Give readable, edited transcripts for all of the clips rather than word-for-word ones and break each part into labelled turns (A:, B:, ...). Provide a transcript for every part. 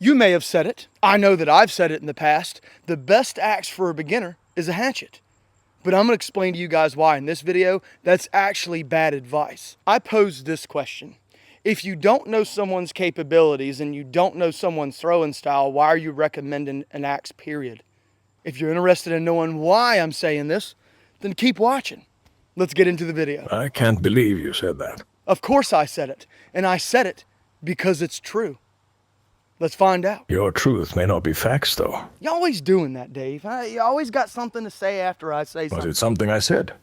A: You may have said it. I know that I've said it in the past. The best axe for a beginner is a hatchet. But I'm going to explain to you guys why in this video that's actually bad advice. I posed this question. If you don't know someone's capabilities and you don't know someone's throwing style, why are you recommending an axe, period? If you're interested in knowing why I'm saying this, then keep watching. Let's get into the video.
B: I can't believe you said that.
A: Of course I said it, and I said it because it's true. Let's find out.
B: Your truth may not be facts, though.
A: You're always doing that, Dave. You always got something to say after I say something.
B: Was it something I said?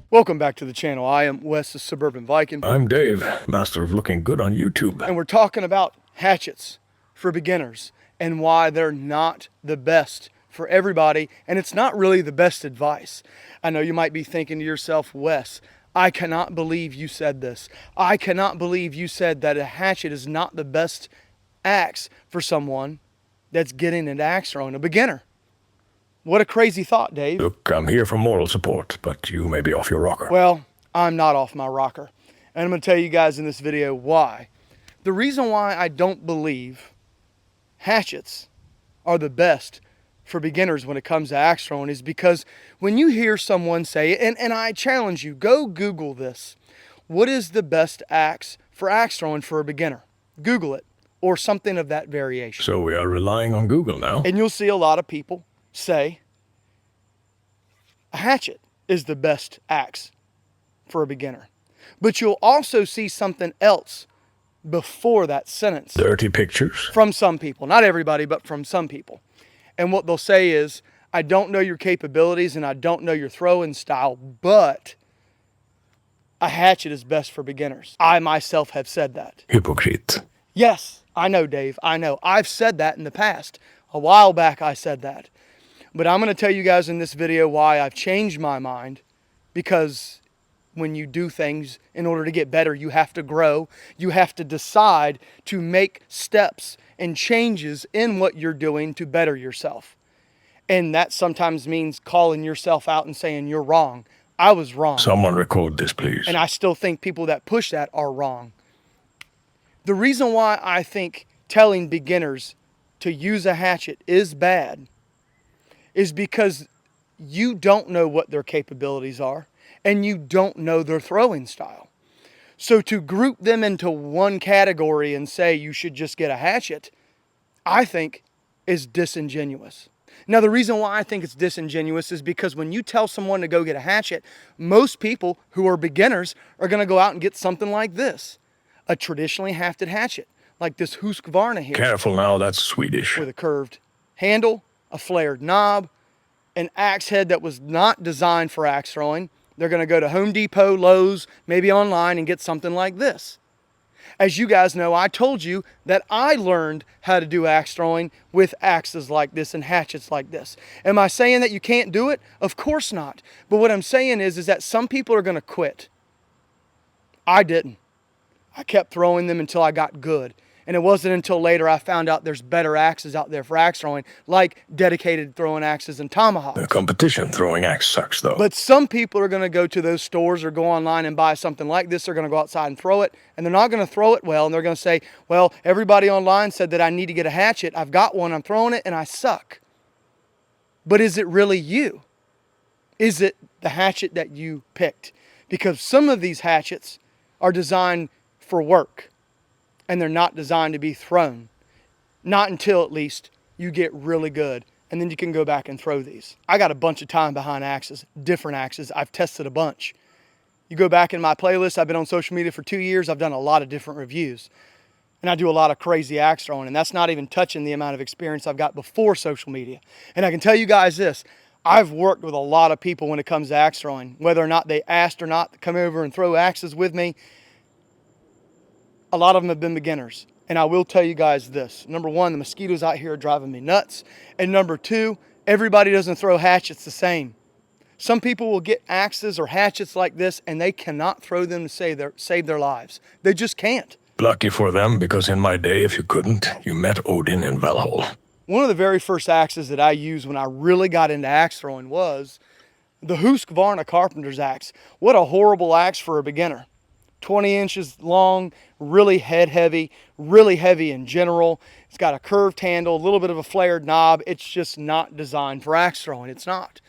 A: Welcome back to the channel. I am Wes, the Suburban Viking.
B: I'm Dave, master of looking good on YouTube.
A: And we're talking about hatchets for beginners and why they're not the best for everybody. And it's not really the best advice. I know you might be thinking to yourself, Wes, I cannot believe you said this. I cannot believe you said that a hatchet is not the best axe for someone that's getting into axe throwing, a beginner. What a crazy thought, Dave.
B: Look, I'm here for moral support, but you may be off your rocker.
A: Well, I'm not off my rocker. And I'm going to tell you guys in this video why. The reason why I don't believe hatchets are the best for beginners when it comes to axe throwing is because when you hear someone say, and I challenge you, go Google this. What is the best axe for axe throwing for a beginner? Google it, or something of that variation.
B: So we are relying on Google now.
A: And you'll see a lot of people say a hatchet is the best axe for a beginner. But you'll also see something else before that sentence.
B: Dirty pictures?
A: From some people. Not everybody, but from some people. And what they'll say is, I don't know your capabilities and I don't know your throwing style, but a hatchet is best for beginners. I myself have said that.
B: Hypocrite.
A: Yes, I know, Dave. I know. I've said that in the past. A while back I said that. But I'm going to tell you guys in this video why I've changed my mind, because when you do things in order to get better, you have to grow. You have to decide to make steps and changes in what you're doing to better yourself. And that sometimes means calling yourself out and saying you're wrong. I was wrong.
B: Someone record this, please.
A: And I still think people that push that are wrong. The reason why I think telling beginners to use a hatchet is bad is because you don't know what their capabilities are and you don't know their throwing style. So to group them into one category and say you should just get a hatchet, I think is disingenuous. Now, the reason why I think it's disingenuous is because when you tell someone to go get a hatchet, most people who are beginners are going to go out and get something like this, a traditionally hafted hatchet, like this Husqvarna here.
B: Careful now, that's Swedish.
A: With a curved handle, a flared knob, an axe head that was not designed for axe throwing. They're going to go to Home Depot, Lowe's, maybe online and get something like this. As you guys know, I told you that I learned how to do axe throwing with axes like this and hatchets like this. Am I saying that you can't do it? Of course not. But what I'm saying is that some people are going to quit. I didn't. I kept throwing them until I got good. And it wasn't until later I found out there's better axes out there for axe throwing, like dedicated throwing axes and tomahawks.
B: The competition throwing axe sucks, though.
A: But some people are going to go to those stores or go online and buy something like this. They're going to go outside and throw it, and they're not going to throw it well. And they're going to say, well, everybody online said that I need to get a hatchet. I've got one, I'm throwing it, and I suck. But is it really you? Is it the hatchet that you picked? Because some of these hatchets are designed for work. And they're not designed to be thrown. Not until, at least, you get really good. And then you can go back and throw these. I got a bunch of time behind axes, different axes. I've tested a bunch. You go back in my playlist, I've been on social media for 2 years. I've done a lot of different reviews. And I do a lot of crazy axe throwing. And that's not even touching the amount of experience I've got before social media. And I can tell you guys this. I've worked with a lot of people when it comes to axe throwing, whether or not they asked or not to come over and throw axes with me. A lot of them have been beginners. And I will tell you guys this. Number one, the mosquitoes out here are driving me nuts. And number two, everybody doesn't throw hatchets the same. Some people will get axes or hatchets like this and they cannot throw them to save their lives. They just can't.
B: Lucky for them, because in my day, if you couldn't, you met Odin in Valhall.
A: One of the very first axes that I used when I really got into axe throwing was the Husqvarna carpenter's axe. What a horrible axe for a beginner. 20 inches long, really head heavy, really heavy in general. It's got a curved handle, a little bit of a flared knob. It's just not designed for axe throwing. It's not.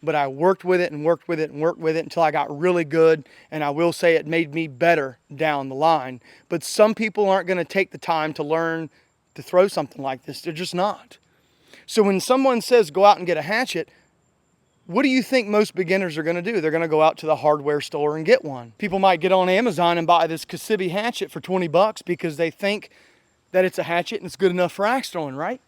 A: But I worked with it and worked with it and worked with it until I got really good. And I will say it made me better down the line. But some people aren't going to take the time to learn to throw something like this. They're just not. So when someone says go out and get a hatchet, what do you think most beginners are going to do? They're going to go out to the hardware store and get one. People might get on Amazon and buy this Kissimmee hatchet for 20 bucks because they think that it's a hatchet and it's good enough for axe throwing, right?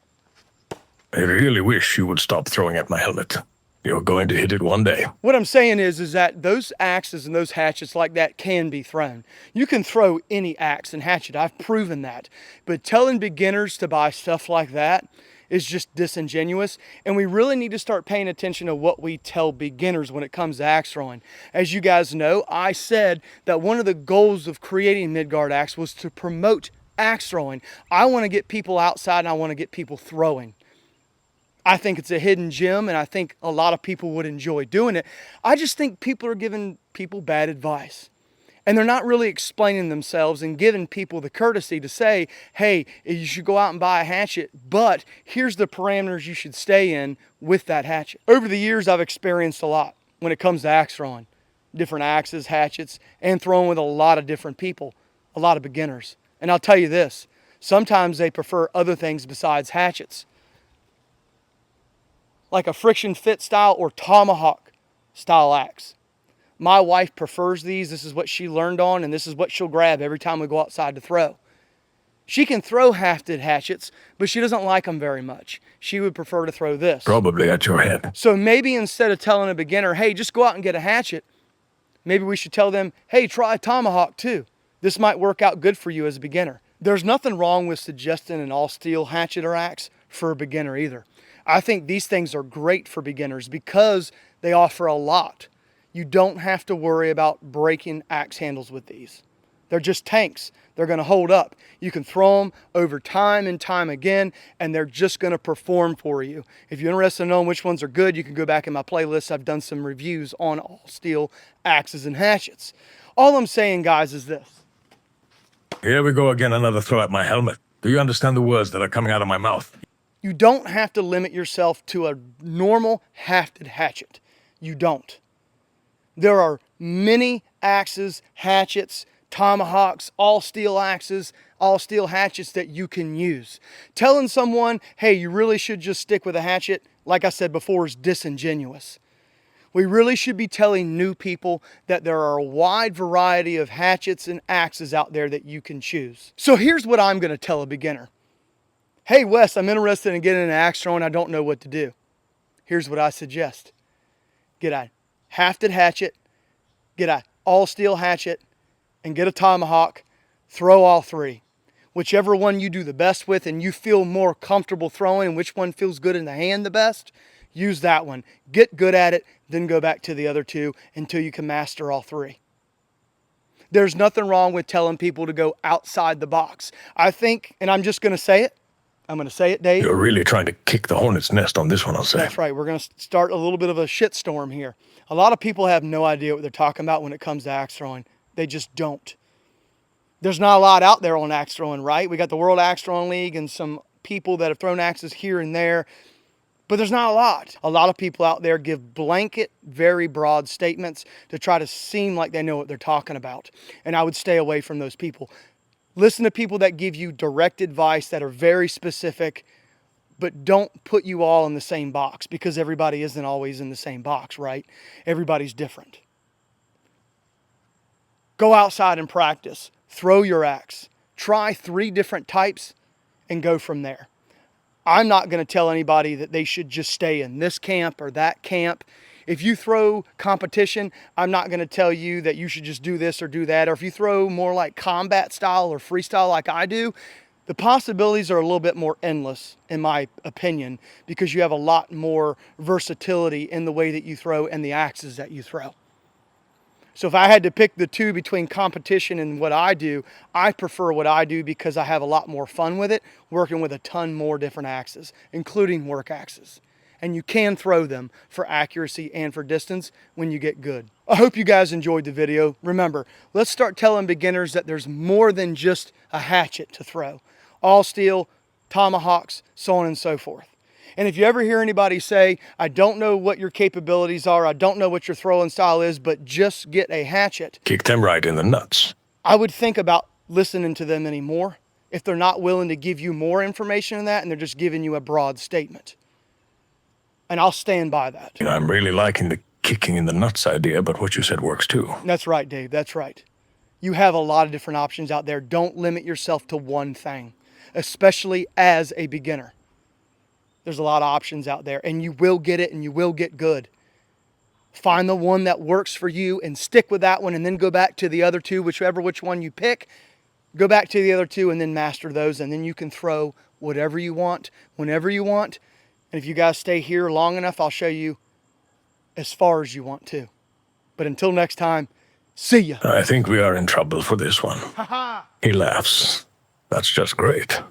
B: I really wish you would stop throwing at my helmet. You're going to hit it one day.
A: What I'm saying is that those axes and those hatchets like that can be thrown. You can throw any axe and hatchet. I've proven that. But telling beginners to buy stuff like that is just disingenuous. And we really need to start paying attention to what we tell beginners when it comes to axe throwing. As you guys know, I said that one of the goals of creating Midgard Axe was to promote axe throwing. I want to get people outside and I want to get people throwing. I think it's a hidden gem, and I think a lot of people would enjoy doing it. I just think people are giving people bad advice. And they're not really explaining themselves and giving people the courtesy to say, hey, you should go out and buy a hatchet, but here's the parameters you should stay in with that hatchet. Over the years, I've experienced a lot when it comes to axe throwing. Different axes, hatchets, and throwing with a lot of different people, a lot of beginners. And I'll tell you this, sometimes they prefer other things besides hatchets, like a friction fit style or tomahawk style axe. My wife prefers these. This is what she learned on, and this is what she'll grab every time we go outside to throw. She can throw hafted hatchets, but she doesn't like them very much. She would prefer to throw this.
B: Probably at your head.
A: So maybe instead of telling a beginner, hey, just go out and get a hatchet, maybe we should tell them, hey, try a tomahawk too. This might work out good for you as a beginner. There's nothing wrong with suggesting an all-steel hatchet or axe for a beginner either. I think these things are great for beginners because they offer a lot. You don't have to worry about breaking axe handles with these. They're just tanks. They're going to hold up. You can throw them over time and time again, and they're just going to perform for you. If you're interested in knowing which ones are good, you can go back in my playlist. I've done some reviews on all steel axes and hatchets. All I'm saying, guys, is this.
B: Here we go again, another throw at my helmet. Do you understand the words that are coming out of my mouth?
A: You don't have to limit yourself to a normal hafted hatchet. You don't. There are many axes, hatchets, tomahawks, all steel axes, all steel hatchets that you can use. Telling someone, hey, you really should just stick with a hatchet, like I said before, is disingenuous. We really should be telling new people that there are a wide variety of hatchets and axes out there that you can choose. So here's what I'm going to tell a beginner. Hey, Wes, I'm interested in getting an axe throwing. I don't know what to do. Here's what I suggest. Get a hafted hatchet, get an all-steel hatchet, and get a tomahawk. Throw all three. Whichever one you do the best with and you feel more comfortable throwing and which one feels good in the hand the best, use that one. Get good at it, then go back to the other two until you can master all three. There's nothing wrong with telling people to go outside the box. I think, and I'm just going to say it, I'm going to say it, Dave.
B: You're really trying to kick the hornet's nest on this one, I'll say.
A: That's right. We're going to start a little bit of a shitstorm here. A lot of people have no idea what they're talking about when it comes to axe throwing. They just don't. There's not a lot out there on axe throwing, right? We got the World Axe Throwing League and some people that have thrown axes here and there, but there's not a lot. A lot of people out there give blanket, very broad statements to try to seem like they know what they're talking about. And I would stay away from those people. Listen to people that give you direct advice that are very specific, but don't put you all in the same box because everybody isn't always in the same box, right? Everybody's different. Go outside and practice. Throw your axe. Try 3 different types and go from there. I'm not going to tell anybody that they should just stay in this camp or that camp. If you throw competition, I'm not going to tell you that you should just do this or do that. Or if you throw more like combat style or freestyle like I do, the possibilities are a little bit more endless, in my opinion, because you have a lot more versatility in the way that you throw and the axes that you throw. So if I had to pick the two between competition and what I do, I prefer what I do because I have a lot more fun with it, working with a ton more different axes, including work axes. And you can throw them for accuracy and for distance when you get good. I hope you guys enjoyed the video. Remember, let's start telling beginners that there's more than just a hatchet to throw. All steel, tomahawks, so on and so forth. And if you ever hear anybody say, I don't know what your capabilities are, I don't know what your throwing style is, but just get a hatchet.
B: Kick them right in the nuts.
A: I would think about listening to them anymore if they're not willing to give you more information than that and they're just giving you a broad statement. And I'll stand by that.
B: You know, I'm really liking the kicking in the nuts idea, but what you said works too.
A: That's right, Dave. That's right. You have a lot of different options out there. Don't limit yourself to one thing, especially as a beginner. There's a lot of options out there, and you will get it and you will get good. Find the one that works for you and stick with that one, and then go back to the other two, which one you pick. Go back to the other two and then master those, and then you can throw whatever you want, whenever you want. And if you guys stay here long enough, I'll show you as far as you want to. But until next time, see ya.
B: I think we are in trouble for this one. He laughs. That's just great.